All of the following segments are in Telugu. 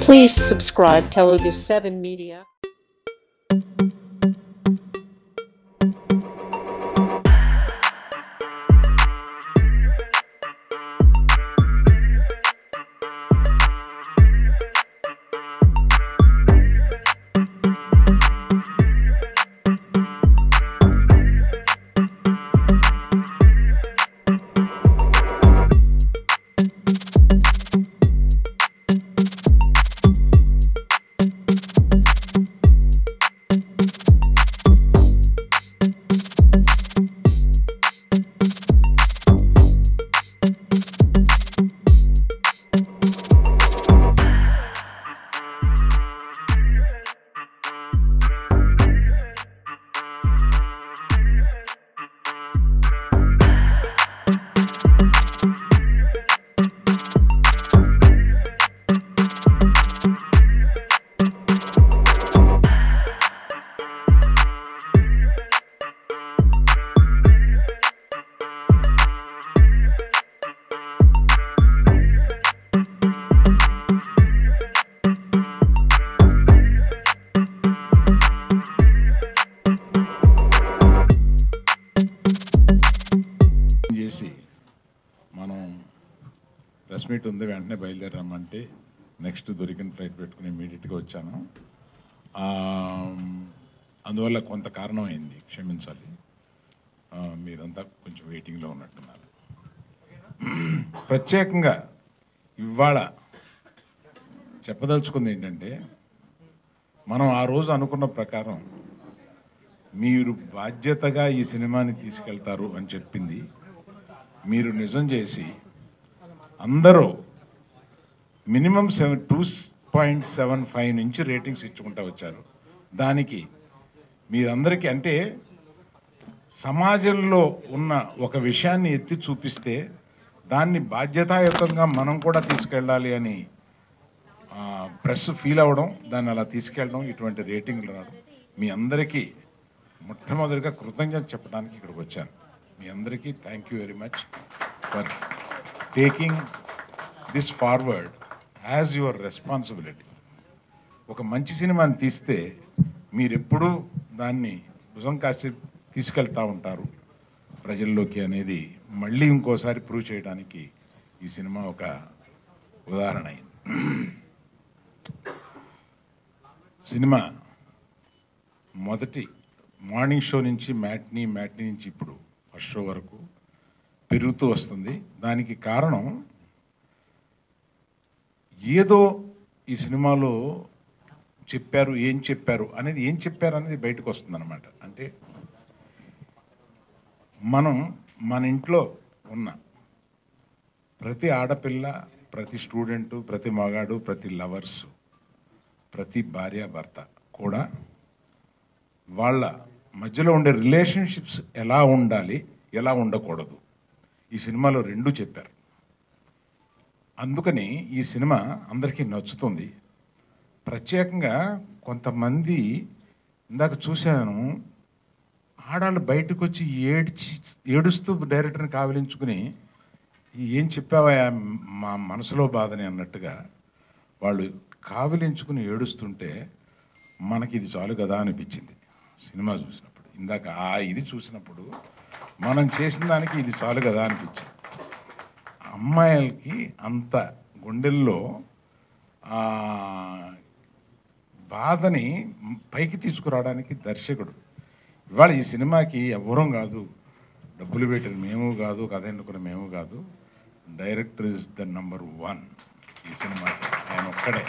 Please subscribe Telugu 7 Media. మనం ప్రెస్ మీట్ ఉంది వెంటనే బయలుదేరామంటే నెక్స్ట్ దొరికిన ఫ్లైట్ పెట్టుకుని ఇమీడియట్గా వచ్చాను. అందువల్ల కొంత కారణం అయింది, క్షమించాలి. మీరంతా కొంచెం వెయిటింగ్లో ఉన్నట్టున్నారు. ప్రత్యేకంగా ఇవాళ చెప్పదలుచుకుంది ఏంటంటే, మనం ఆ రోజు అనుకున్న ప్రకారం మీరు బాధ్యతగా ఈ సినిమాని తీసుకెళ్తారు అని చెప్పింది మీరు నిజం చేసి అందరూ మినిమం 2.75 నుంచి రేటింగ్స్ ఇచ్చుకుంటూ వచ్చారు. దానికి మీరందరికీ, అంటే సమాజంలో ఉన్న ఒక విషయాన్ని ఎత్తి చూపిస్తే దాన్ని బాధ్యతాయుతంగా మనం కూడా తీసుకెళ్ళాలి అని ప్రెస్ ఫీల్ అవ్వడం, దాన్ని అలా తీసుకెళ్ళడం, ఇటువంటి రేటింగ్లు రావడం, మీ అందరికీ మొట్టమొదటిగా కృతజ్ఞత చెప్పడానికి ఇక్కడికి వచ్చాను. మీ అందరికీ thank you very much for taking this forward as your responsibility. ఒక మంచి సినిమాని తీస్తే మీరెప్పుడూ దాన్ని భుజం కాసి తీసుకెళ్తూ ఉంటారు ప్రజల్లోకి అనేది మళ్ళీ ఇంకోసారి ప్రూవ్ చేయడానికి ఈ సినిమా ఒక ఉదాహరణ అయింది. సినిమా మొదటి మార్నింగ్ షో నుంచి మ్యాట్నీ నుంచి ఇప్పుడు ఫస్ట్ షో వరకు పెరుగుతూ వస్తుంది. దానికి కారణం ఏదో ఈ సినిమాలో చెప్పారు, ఏం చెప్పారు అనేది బయటకు వస్తుంది అన్నమాట. అంటే మనం మన ఇంట్లో ఉన్న ప్రతి ఆడపిల్ల, ప్రతి స్టూడెంటు, ప్రతి మగాడు, ప్రతి లవర్స్, ప్రతి భార్య భర్త కూడా వాళ్ళ మధ్యలో ఉండే రిలేషన్షిప్స్ ఎలా ఉండాలి, ఎలా ఉండకూడదు, ఈ సినిమాలో రెండు చెప్పారు. అందుకని ఈ సినిమా అందరికీ నచ్చుతుంది. ప్రత్యేకంగా కొంతమంది ఇందాక చూశాను, ఆడాళ్ళు బయటకు వచ్చి ఏడుస్తూ డైరెక్టర్ని కావలించుకుని ఏం చెప్పావా మా మనసులో బాధని అన్నట్టుగా వాళ్ళు కావలించుకుని ఏడుస్తుంటే మనకి ఇది చాలు కదా అనిపించింది సినిమా చూసినప్పుడు. ఇందాక ఇది చూసినప్పుడు మనం చేసిన దానికి ఇది చాలు కదా అనిపించింది. అమ్మాయిలకి అంత గుండెల్లో బాధని పైకి తీసుకురావడానికి దర్శకుడు. ఇవాళ ఈ సినిమాకి ఎవ్వరం కాదు, డబ్బులు పెట్టిన మేము కాదు, కథ ఎన్నుకున్న మేము కాదు, డైరెక్టర్ ఇస్ ద నంబర్ 1 ఈ సినిమాకి. ఆయన ఒక్కడే,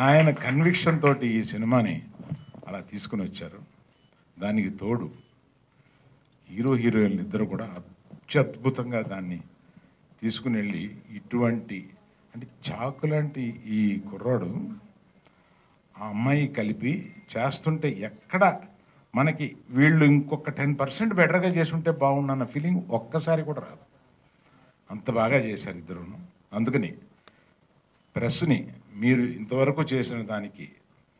ఆయన కన్విక్షన్ తోటి ఈ సినిమాని అలా తీసుకుని వచ్చారు. దానికి తోడు హీరోయిన్లు ఇద్దరు కూడా అత్యద్భుతంగా దాన్ని తీసుకుని వెళ్ళి, ఇటువంటి అంటే చాకు లాంటి ఈ కుర్రాడు ఆ అమ్మాయి కలిపి చేస్తుంటే ఎక్కడ మనకి వీళ్ళు ఇంకొక 10% బెటర్గా చేసుంటే బాగుండన్న ఫీలింగ్ ఒక్కసారి కూడా రాదు. అంత బాగా చేశారు ఇద్దరును. అందుకని ప్రెస్ని మీరు ఇంతవరకు చేసిన దానికి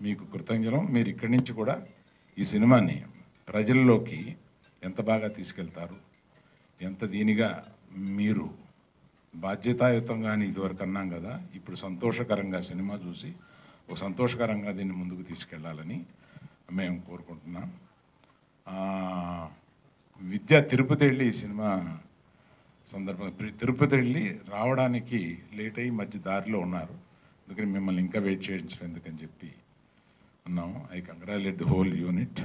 మీకు కృతజ్ఞతలు. మీరు ఇక్కడి నుంచి కూడా ఈ సినిమాని ప్రజల్లోకి ఎంత బాగా తీసుకెళ్తారు, ఎంత దీనిగా మీరు బాధ్యతాయుతంగా అని ఇదివరకు అన్నాం కదా, ఇప్పుడు సంతోషకరంగా సినిమా చూసి ఒక సంతోషకరంగా దీన్ని ముందుకు తీసుకెళ్లాలని మేము కోరుకుంటున్నాం. విద్య తిరుపతి వెళ్ళి ఈ సినిమా సందర్భంగా తిరుపతి వెళ్ళి రావడానికి లేట్ అయ్యి మధ్య దారిలో ఉన్నారు, అందుకని మిమ్మల్ని ఇంకా వెయిట్ చేయించడం ఎందుకని చెప్పి ఉన్నాము. I congratulate the whole unit.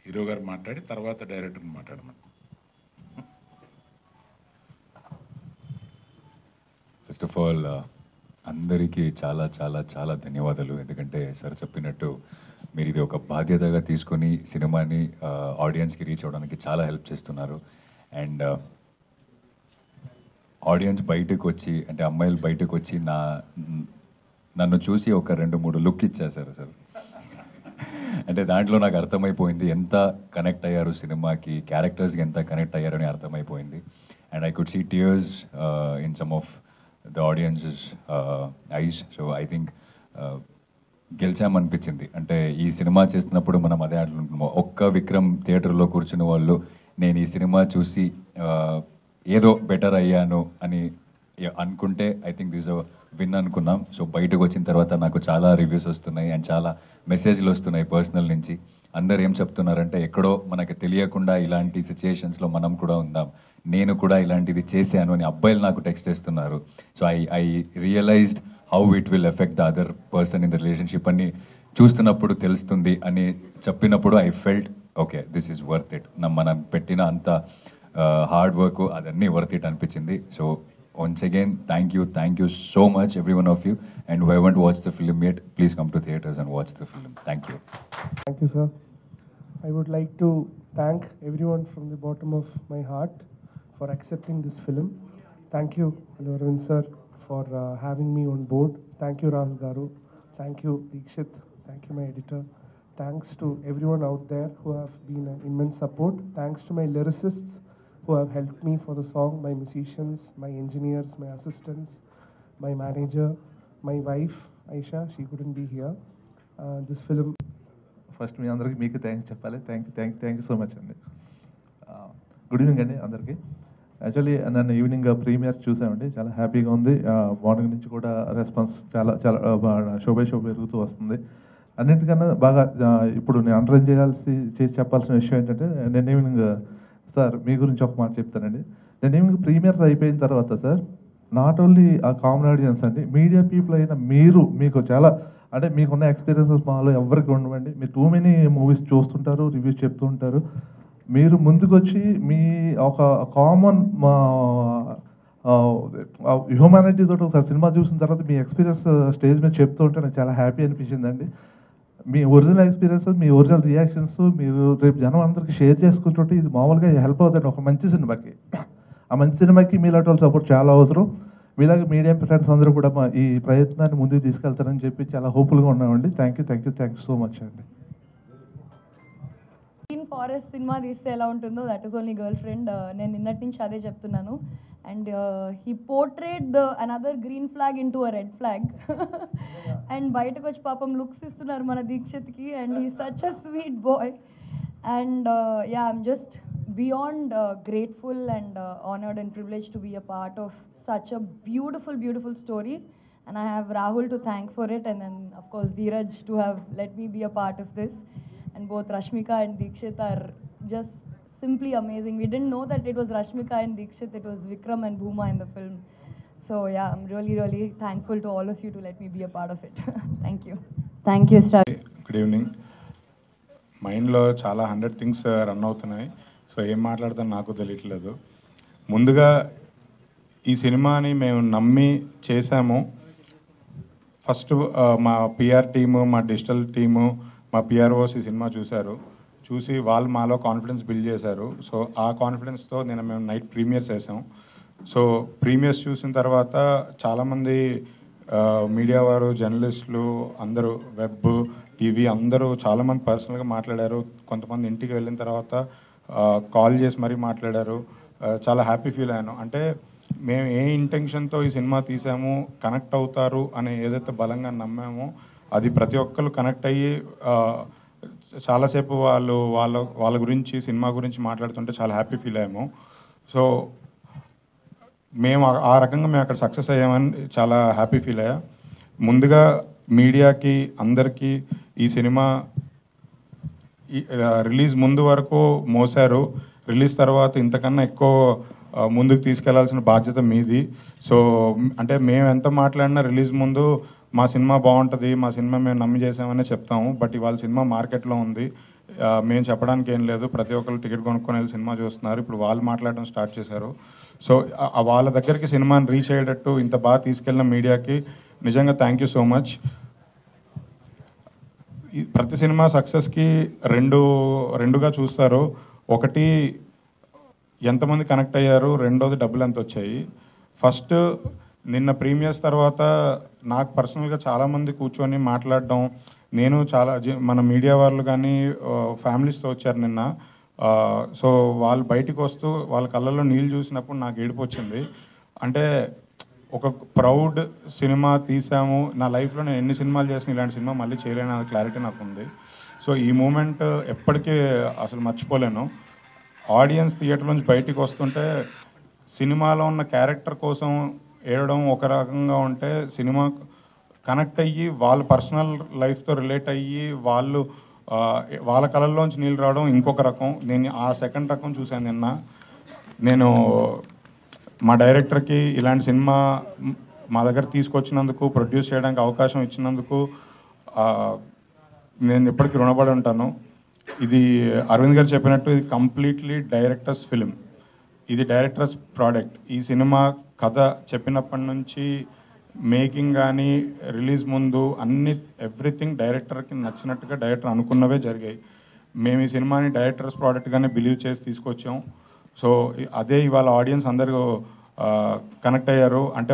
Hero గారు మాట్లాడి తర్వాత డైరెక్టర్ని మాట్లాడమని. ఫస్ట్ ఆఫ్ ఆల్ అందరికీ చాలా చాలా చాలా ధన్యవాదాలు. ఎందుకంటే సార్ చెప్పినట్టు మీరు ఇది ఒక బాధ్యతగా తీసుకొని సినిమాని ఆడియన్స్కి రీచ్ అవ్వడానికి చాలా హెల్ప్ చేస్తున్నారు. అండ్ ఆడియన్స్ బయటకు వచ్చి, అంటే అమ్మాయిలు బయటకు వచ్చి నన్ను చూసి ఒక 2-3 లుక్ ఇచ్చేశారు సార్. అంటే దాంట్లో నాకు అర్థమైపోయింది ఎంత కనెక్ట్ అయ్యారు సినిమాకి, క్యారెక్టర్స్కి ఎంత కనెక్ట్ అయ్యారని అర్థమైపోయింది. And I could see tears in some of the audiences eyes. So I think గెలిచామనిపించింది. అంటే ఈ సినిమా చేస్తున్నప్పుడు మనం అదే అంటున్నాము, ఒక్క విక్రమ్ థియేటర్లో కూర్చున్న వాళ్ళు నేను ఈ సినిమా చూసి ఏదో బెటర్ అయ్యాను అని అనుకుంటే ఐ థింక్ దిస్ విన్ అనుకున్నాం. సో బయటకు వచ్చిన తర్వాత నాకు చాలా రివ్యూస్ వస్తున్నాయి అండ్ చాలా మెసేజ్లు వస్తున్నాయి పర్సనల్ నుంచి. అందరు ఏం చెప్తున్నారంటే ఎక్కడో మనకు తెలియకుండా ఇలాంటి సిచ్యుయేషన్స్లో మనం కూడా ఉందాం, నేను కూడా ఇలాంటిది చేశాను అని అబ్బాయిలు నాకు టెక్స్ట్ చేస్తున్నారు. So I realized how it will affect the other person in the relationship అని చూస్తున్నప్పుడు తెలుస్తుంది అని చెప్పినప్పుడు I felt okay this is worth it. మనం పెట్టిన అంత హార్డ్ వర్క్ అదన్నీ వర్త్ ఇట్ అనిపించింది. So once again thank you so much every one of you, and who haven't watched the film yet, please come to theaters and watch the film. Thank you sir. I would like to thank everyone from the bottom of my heart for accepting this film. Thank you Allu Aravind sir for having me on board. Thank you Rahul garu, thank you Deekshit, thank you my editor, thanks to everyone out there who have been an immense support. Thanks to my lyricists who have helped me for the song, my musicians, my engineers, my assistants, my manager, my wife Aisha, she couldn't be here. This film first మీ అందరికీ మీకు థ్యాంక్స్ చెప్పాలి. థ్యాంక్ యూ సో మచ్ అండి. గుడ్ ఈవినింగ్ అండి అందరికీ. యాక్చువల్లీ నన్ను ఈవినింగ్ ప్రీమియర్స్ చూసామండి, చాలా హ్యాపీగా ఉంది. మార్నింగ్ నుంచి కూడా రెస్పాన్స్ చాలా చాలా షో బై షో పెరుగుతూ వస్తుంది. అన్నింటికన్నా బాగా ఇప్పుడు నేను అండర్లైన్ చేసి చెప్పాల్సిన విషయం ఏంటంటే, నేను ఈవినింగ్ సార్ మీ గురించి ఒక మాట చెప్తానండి. నేను ఈవినింగ్ ప్రీమియర్స్ అయిపోయిన తర్వాత సార్, నాట్ ఓన్లీ ఆ కామన్ ఆడియన్స్ అండి, మీడియా పీపుల్ అయిన మీకు చాలా అంటే మీకున్న ఎక్స్పీరియన్సెస్ మాలో ఎవరికి ఉండవండి. మీరు టూ మెనీ మూవీస్ చూస్తుంటారు, రివ్యూస్ చెప్తూ ఉంటారు. మీరు ముందుకొచ్చి మీ ఒక కామన్ హ్యూమానిటీ తోటి ఒకసారి సినిమా చూసిన తర్వాత మీ ఎక్స్పీరియన్స్ స్టేజ్ మీద చెప్తూ ఉంటే నాకు చాలా హ్యాపీ అనిపించిందండి. మీ ఒరిజినల్ ఎక్స్పీరియన్సెస్, మీ ఒరిజినల్ రియాక్షన్స్ మీరు రేపు జనం అందరికీ షేర్ చేసుకుంటుంటే ఇది మామూలుగా హెల్ప్ అవుతుంది ఒక మంచి సినిమాకి. ఆ మంచి సినిమాకి మీలాంటి వాళ్ళ సపోర్ట్ చాలా అవసరం. మీలాగే మీడియా ఫ్రెండ్స్ అందరూ కూడా ఈ ప్రయత్నాన్ని ముందుకు తీసుకెళ్తారని చెప్పి చాలా హోప్ఫుల్గా ఉన్నామండి. థ్యాంక్ యూ సో మచ్ అండి. గ్రీన్ ఫారెస్ట్ సినిమా తీస్తే ఎలా ఉంటుందో, that is only girlfriend. నేను నిన్నటి నుంచి అదే చెప్తున్నాను. And he portrayed another green flag in to a red flag. And బయటకు వచ్చి పాపం లుక్స్ ఇస్తున్నారు మన దీక్షిత్కి, and he such a sweet boy. And yeah, I'm just beyond grateful and honored and privileged to be a part of such a beautiful story. And I have Rahul to thank for it, and then of course Dheeraj to have let me be a part of this. And both Rashmika and Deekshit are just simply amazing. We didn't know that it was Rashmika and Deekshit, it was Vikram and Bhuma in the film. So yeah, I'm really thankful to all of you to let me be a part of it. Thank you Star. Good evening. మైండ్లో చాలా 100 థింగ్స్ రన్ అవుతున్నాయి. సో ఏం మాట్లాడతాను నాకు తెలియట్లేదు. ముందుగా ఈ సినిమాని మేము నమ్మి చేశాము. ఫస్ట్ మా పిఆర్ టీము, మా డిజిటల్ టీము, మా పిఆర్ఓస్ ఈ సినిమా చూసి వాళ్ళు మాలో కాన్ఫిడెన్స్ బిల్డ్ చేశారు. సో ఆ కాన్ఫిడెన్స్తో మేము నైట్ ప్రీమియర్స్ వేసాం. సో ప్రీమియర్స్ చూసిన తర్వాత చాలామంది మీడియా వారు, జర్నలిస్టులు అందరూ, వెబ్, టీవీ అందరూ చాలామంది పర్సనల్గా మాట్లాడారు. కొంతమంది ఇంటికి వెళ్ళిన తర్వాత కాల్ చేసి మరీ మాట్లాడారు. చాలా హ్యాపీ ఫీల్ అయ్యాను. అంటే మేము ఏ ఇంటెన్షన్తో ఈ సినిమా తీసాము, కనెక్ట్ అవుతారు అని ఏదైతే బలంగా నమ్మామో అది ప్రతి ఒక్కరు కనెక్ట్ అయ్యి చాలాసేపు వాళ్ళ గురించి, సినిమా గురించి మాట్లాడుతుంటే చాలా హ్యాపీ ఫీల్ అయ్యాము. సో మేము ఆ రకంగా మేము అక్కడ సక్సెస్ అయ్యామని చాలా హ్యాపీ ఫీల్ అయ్యా. ముందుగా మీడియాకి అందరికీ ఈ సినిమా రిలీజ్ ముందు వరకు మోసారు, రిలీజ్ తర్వాత ఇంతకన్నా ఎక్కువ ముందుకు తీసుకెళ్లాల్సిన బాధ్యత మీది. సో అంటే మేము ఎంత మాట్లాడినా రిలీజ్ ముందు మా సినిమా బాగుంటుంది, మా సినిమా మేము నమ్మి చేసామనే చెప్తాము. బట్ ఇవాళ సినిమా మార్కెట్లో ఉంది, మేము చెప్పడానికి ఏం లేదు. ప్రతి ఒక్కరు టికెట్ కొనుక్కొని వెళ్ళి సినిమా చూస్తున్నారు. ఇప్పుడు వాళ్ళు మాట్లాడడం స్టార్ట్ చేశారు. సో వాళ్ళ దగ్గరికి సినిమాని రీచ్ అయ్యేటట్టు ఇంత బాగా తీసుకెళ్ళిన మీడియాకి నిజంగా థ్యాంక్ యూ సో మచ్. ప్రతి సినిమా సక్సెస్కి రెండుగా చూస్తారు. ఒకటి ఎంతమంది కనెక్ట్ అయ్యారు, రెండోది డబ్బులు ఎంత వచ్చాయి. ఫస్ట్ నిన్న ప్రీమియర్స్ తర్వాత నాకు పర్సనల్గా చాలామంది కూర్చొని మాట్లాడడం, నేను చాలా మన మీడియా వాళ్ళు కానీ ఫ్యామిలీస్తో వచ్చారు నిన్న. సో వాళ్ళు బయటికి వస్తూ వాళ్ళ కళ్ళల్లో నీళ్ళు చూసినప్పుడు నాకు ఏడుపు వచ్చింది. అంటే ఒక ప్రౌడ్ సినిమా తీసాము, నా లైఫ్లో నేను ఎన్ని సినిమాలు చేసిన ఇలాంటి సినిమా మళ్ళీ చేయలేను అనే క్లారిటీ నాకు ఉంది. సో ఈ మూమెంట్ ఎప్పటికీ అసలు మర్చిపోలేను. ఆడియన్స్ థియేటర్ నుంచి బయటికి వస్తుంటే సినిమాలో ఉన్న క్యారెక్టర్ కోసం ఏడడం ఒక రకంగా ఉంటే, సినిమా కనెక్ట్ అయ్యి వాళ్ళ పర్సనల్ లైఫ్తో రిలేట్ అయ్యి వాళ్ళ కళల్లోంచి నీళ్ళు రావడం ఇంకొక రకం. నేను ఆ సెకండ్ రకం చూశాను నిన్న. నేను మా డైరెక్టర్కి ఇలాంటి సినిమా మా దగ్గర తీసుకొచ్చినందుకు, ప్రొడ్యూస్ చేయడానికి అవకాశం ఇచ్చినందుకు నేను ఎప్పటికీ రుణపడి ఉంటాను. ఇది అరవింద్ గారు చెప్పినట్టు ఇది కంప్లీట్లీ డైరెక్టర్స్ ఫిలిం, ఇది డైరెక్టర్స్ ప్రోడక్ట్. ఈ సినిమా కథ చెప్పినప్పటి నుంచి మేకింగ్ కానీ రిలీజ్ ముందు అన్ని ఎవ్రీథింగ్ డైరెక్టర్కి నచ్చినట్టుగా డైరెక్టర్ అనుకున్నవే జరిగాయి. మేము ఈ సినిమాని డైరెక్టర్స్ ప్రోడక్ట్గానే బిలీవ్ చేసి తీసుకొచ్చాం. సో అదే ఇవాళ ఆడియన్స్ అందరూ కనెక్ట్ అయ్యారు. అంటే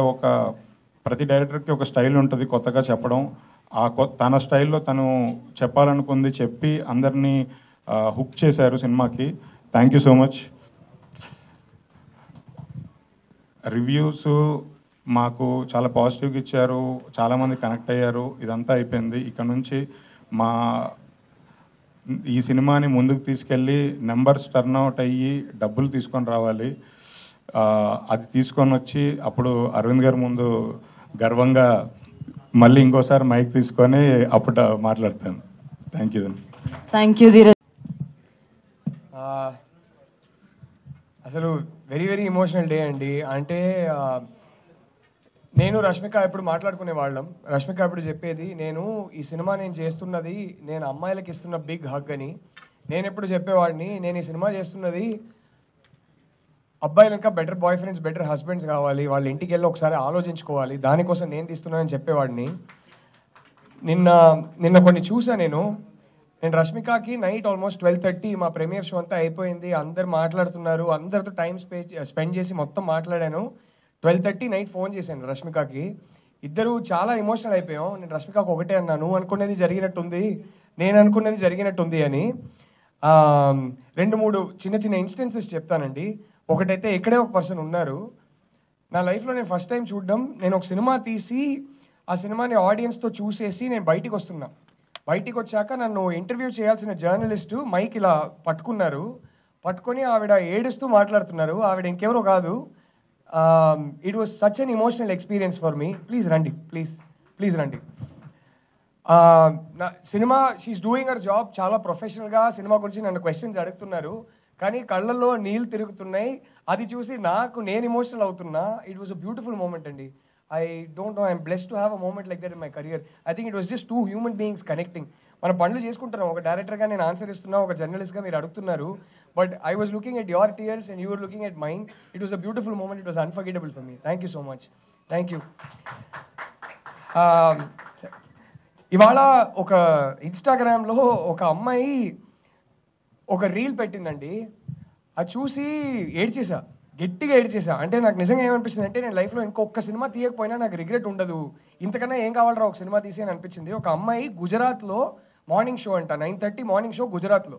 ప్రతి డైరెక్టర్కి ఒక స్టైల్ ఉంటుంది కొత్తగా చెప్పడం. తన స్టైల్లో తను చెప్పాలనుకుంది చెప్పి అందరినీ హుక్ చేశారు సినిమాకి. Thank you so much. Reviews మాకు చాలా పాజిటివ్గా ఇచ్చారు, చాలామంది కనెక్ట్ అయ్యారు. ఇదంతా అయిపోయింది. ఇక్కడ నుంచి ఈ సినిమాని ముందుకు తీసుకెళ్ళి నెంబర్స్ టర్న్అవుట్ అయ్యి డబ్బులు తీసుకొని రావాలి. అది తీసుకొని వచ్చి అప్పుడు అరవింద్ గారి ముందు గర్వంగా మళ్ళీ ఇంకోసారి మైక్ తీసుకొని అప్పుడు మాట్లాడతాను. Thank you. Thank you Dheeraj. అసలు వెరీ వెరీ ఎమోషనల్ డే అండి. అంటే నేను రష్మిక ఎప్పుడు మాట్లాడుకునే వాళ్ళం. రష్మిక ఎప్పుడు చెప్పేది, నేను ఈ సినిమా నేను చేస్తున్నది నేను అమ్మాయిలకి ఇస్తున్న బిగ్ హగ్ అని. నేను ఎప్పుడు చెప్పేవాడిని, నేను ఈ సినిమా చేస్తున్నది అబ్బాయిలు ఇంకా better boyfriends, better husbands కావాలి, వాళ్ళ ఇంటికి వెళ్ళి ఒకసారి ఆలోచించుకోవాలి, దానికోసం నేను తీస్తున్నానని చెప్పేవాడిని. నిన్న కొన్ని చూసా నేను రష్మికకి నైట్ ఆల్మోస్ట్ 12:30 మా ప్రీమియర్ షో అంతా అయిపోయింది. అందరు మాట్లాడుతున్నారు, అందరితో టైం స్పెండ్ చేసి మొత్తం మాట్లాడాను. 12:30 నైట్ ఫోన్ చేశాను రష్మికకి. ఇద్దరు చాలా ఎమోషనల్ అయిపోయాం. నేను రష్మికకు ఒకటే అన్నా, నువ్వు అనుకునేది జరిగినట్టుంది, నేను అనుకునేది జరిగినట్టుంది అని. 2-3 చిన్న చిన్న ఇన్స్టెన్సెస్ చెప్తానండి. ఒకటైతే ఇక్కడే ఒక పర్సన్ ఉన్నారు, నా లైఫ్లో నేను ఫస్ట్ టైం చూడడం, నేను ఒక సినిమా తీసి ఆ సినిమాని ఆడియన్స్తో చూసేసి నేను బయటికి వస్తున్నా. బయటికి వచ్చాక నన్ను ఇంటర్వ్యూ చేయాల్సిన జర్నలిస్టు మైక్ ఇలా పట్టుకొని ఆవిడ ఏడుస్తూ మాట్లాడుతున్నారు. ఆవిడ ఇంకెవరో కాదు. It was such an emotional experience for me. Please రండి, ప్లీజ్ రండి. నా cinema she's doing her job చాలా ప్రొఫెషనల్గా. సినిమా గురించి నన్ను క్వశ్చన్స్ అడుగుతున్నారు, కానీ కళ్ళల్లో నీళ్ళు తిరుగుతున్నాయి. అది చూసి నేను ఎమోషనల్ అవుతున్నా. It was a beautiful moment అండి. I don't know, I'm blessed to have a moment like that in my career. I think it was just two human beings connecting. మన పనులు చేసుకుంటున్నాం, ఒక డైరెక్టర్గా నేను ఆన్సర్ ఇస్తున్నా, ఒక జర్నలిస్ట్గా మీరు అడుగుతున్నారు. But I was looking at your tears and you were looking at mind. It was a beautiful moment. It was unforgettable for me. Thank you so much. Thank you. ఇవాళ ఒక ఇన్స్టాగ్రామ్లో ఒక అమ్మాయి ఒక రీల్ పెట్టిందండి. అది చూసి గట్టిగా ఏడ్చేసా. అంటే నాకు నిజంగా ఏమనిపించింది అంటే, నేను లైఫ్లో ఇంకొక సినిమా తీయకపోయినా నాకు రిగ్రెట్ ఉండదు, ఇంతకన్నా ఏం కావాలరా ఒక సినిమా తీసి అని అనిపించింది. ఒక అమ్మాయి గుజరాత్లో మార్నింగ్ షో అంట, 9:30 మార్నింగ్ షో గుజరాత్లో.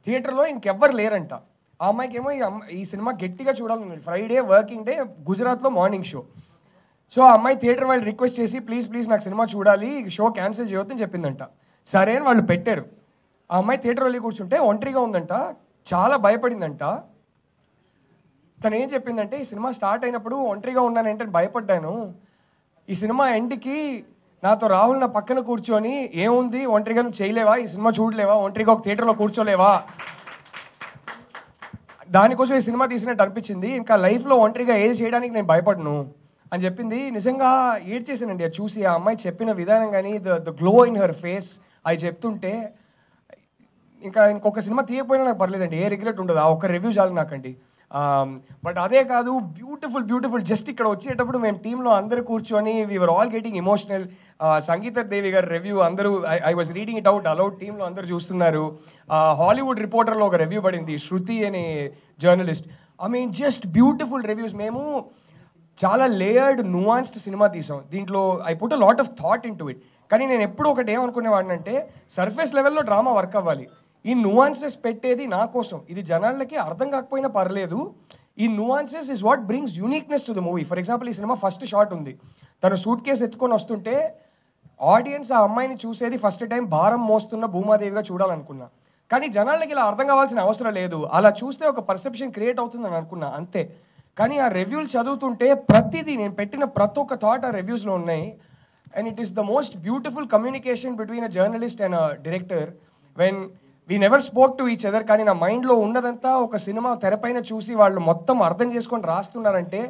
థియేటర్లో ఇంకెవ్వరు లేరంట. ఆ అమ్మాయికి ఏమో ఈ సినిమా గట్టిగా చూడాలి, ఫ్రైడే వర్కింగ్ డే, గుజరాత్లో మార్నింగ్ షో. సో ఆ అమ్మాయి థియేటర్ వాళ్ళు రిక్వెస్ట్ చేసి ప్లీజ్ నాకు సినిమా చూడాలి, షో క్యాన్సిల్ చేయొద్దని చెప్పిందంట. సరే అని వాళ్ళు పెట్టారు. ఆ అమ్మాయి థియేటర్ వెళ్ళి కూర్చుంటే ఒంటరిగా ఉందంట, చాలా భయపడిందంట. తను ఏం చెప్పిందంటే, ఈ సినిమా స్టార్ట్ అయినప్పుడు ఒంటరిగా ఉన్నానంటే భయపడ్డాను, ఈ సినిమా ఎండ్కి నాతో రాహుల్ నా పక్కన కూర్చొని ఏముంది ఒంటరిగా నువ్వు చేయలేవా, ఈ సినిమా చూడలేవా, ఒంటరిగా ఒక థియేటర్లో కూర్చోలేవా, దానికోసం ఈ సినిమా తీసినట్టు అనిపించింది, ఇంకా లైఫ్లో ఒంటరిగా ఏది చేయడానికి నేను భయపడను అని చెప్పింది. నిజంగా ఏడ్చేసానండి అది చూసి. ఆ అమ్మాయి చెప్పిన విధానం కానీ the glow in her face అది చెప్తుంటే ఇంకా ఇంకొక సినిమా తీయకపోయినా నాకు పర్లేదండి, ఏ రిగ్రెట్ ఉండదు, ఆ ఒక్క రివ్యూ చాలు నాకండి. బట్ అదే కాదు, బ్యూటిఫుల్ జస్ట్ ఇక్కడ వచ్చేటప్పుడు మేము టీంలో అందరూ కూర్చొని వీఆర్ ఆల్ గెటింగ్ ఎమోషనల్. సంగీత దేవి గారి రివ్యూ అందరూ I was reading it out allowed, టీంలో అందరూ చూస్తున్నారు. హాలీవుడ్ రిపోర్టర్లో ఒక రివ్యూ పడింది, శృతి అనే journalist. I mean just beautiful reviews. మేము చాలా లేయర్డ్ నువాన్స్డ్ సినిమా తీసాం, దీంట్లో I put a lot of thought in to it. కానీ నేను ఎప్పుడు ఒకటి ఏమనుకునేవాడిని అంటే, సర్ఫేస్ లెవెల్లో డ్రామా వర్క్ అవ్వాలి, ఈ నువాన్సెస్ పెట్టేది నా కోసం, ఇది జనాలకి అర్థం కాకపోయినా పర్లేదు, ఈ nuances is what brings uniqueness to the movie. For example, ఈ సినిమా ఫస్ట్ షాట్ ఉంది, తను సూట్ కేసు ఎత్తుకొని వస్తుంటే ఆడియన్స్ ఆ అమ్మాయిని చూసేది ఫస్ట్ టైం భారం మోస్తున్న భూమాదేవిగా చూడాలనుకున్నా. కానీ జనాలకి ఇలా అర్థం కావాల్సిన అవసరం లేదు, అలా చూస్తే ఒక పర్సెప్షన్ క్రియేట్ అవుతుందని అనుకున్నా అంతే. కానీ ఆ రివ్యూలు చదువుతుంటే ప్రతిదీ, నేను పెట్టిన ప్రతి ఒక్క థాట్ ఆ రివ్యూస్లో ఉన్నాయి. And it is the most beautiful communication between a journalist and a director when we never spoke to each other. కానీ నా మైండ్లో ఉన్నదంతా ఒక సినిమా తెరపైన చూసి వాళ్ళు మొత్తం అర్థం చేసుకొని రాస్తున్నారంటే,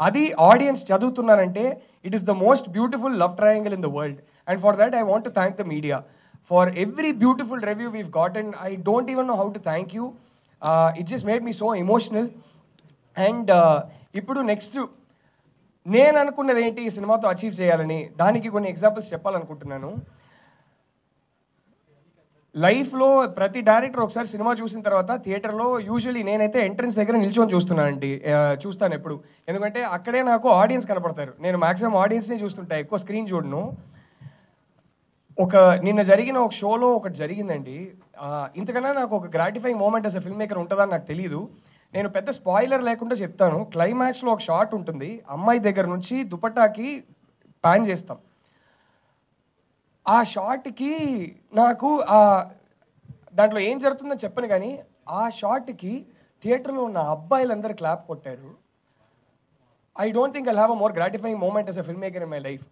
అది ఆడియన్స్ చదువుతున్నారంటే, it is the most beautiful love triangle in the world. And for that I want to thank the media for every beautiful review we've gotten. I don't even know how to thank you. It just made me so emotional. And ఇప్పుడు నెక్స్ట్ నేను అనుకున్నది ఏంటి ఈ సినిమాతో అచీవ్ చేయాలని, దానికి కొన్ని ఎగ్జాంపుల్స్ చెప్పాలనుకుంటున్నాను. లైఫ్లో ప్రతి డైరెక్టర్ ఒకసారి సినిమా చూసిన తర్వాత థియేటర్లో యూజువల్లీ నేనైతే ఎంట్రన్స్ దగ్గర నిల్చొని చూస్తున్నానండి, చూస్తాను ఎప్పుడు, ఎందుకంటే అక్కడే నాకు ఆడియన్స్ కనపడతారు. నేను మాక్సిమం ఆడియన్స్ని చూస్తుంటా, ఎక్కువ స్క్రీన్ చూడను. నిన్న జరిగిన ఒక షోలో ఒకటి జరిగిందండి, ఇంతకన్నా నాకు ఒక gratifying moment as a film maker ఉంటుందని నాకు తెలీదు. నేను పెద్ద స్పాయిలర్ లేకుండా చెప్తాను. క్లైమాక్స్లో ఒక షాట్ ఉంటుంది, అమ్మాయి దగ్గర నుంచి దుపట్టాకి ప్యాన్ చేస్తాం. ఆ షాట్కి నాకు దాంట్లో ఏం జరుగుతుందని చెప్పను, కానీ ఆ షాట్కి థియేటర్లో ఉన్న అబ్బాయిలందరూ క్లాప్ కొట్టారు. I don't think I have a more gratifying moment as a film maker in my life.